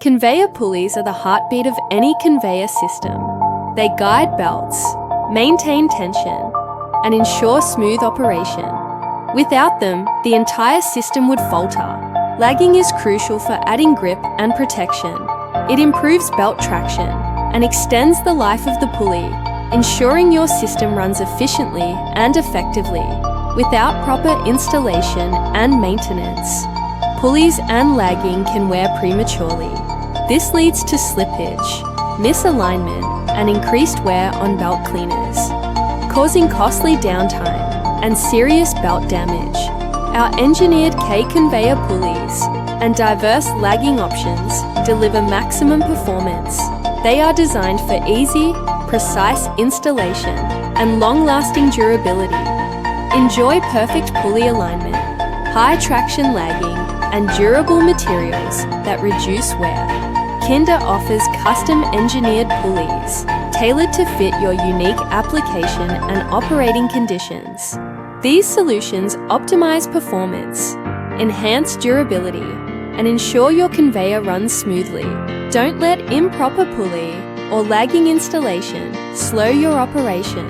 Conveyor pulleys are the heartbeat of any conveyor system. They guide belts, maintain tension, and ensure smooth operation. Without them, the entire system would falter. Lagging is crucial for adding grip and protection. It improves belt traction and extends the life of the pulley, ensuring your system runs efficiently and effectively without proper installation and maintenance. Pulleys and lagging can wear prematurely. This leads to slippage, misalignment, and increased wear on belt cleaners, causing costly downtime and serious belt damage. Our engineered K-Conveyor Pulleys and diverse lagging options deliver maximum performance. They are designed for easy, precise installation and long-lasting durability. Enjoy perfect pulley alignment, high traction lagging, and durable materials that reduce wear. Kinder offers custom-engineered pulleys tailored to fit your unique application and operating conditions. These solutions optimize performance, enhance durability, and ensure your conveyor runs smoothly. Don't let improper pulley or lagging installation slow your operation.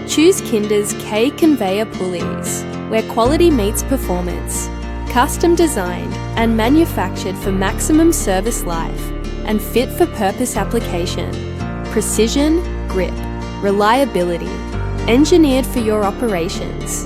Choose Kinder's K-Conveyor Pulleys, where quality meets performance. Custom designed and manufactured for maximum service life and fit for purpose application. Precision, grip, reliability, engineered for your operations.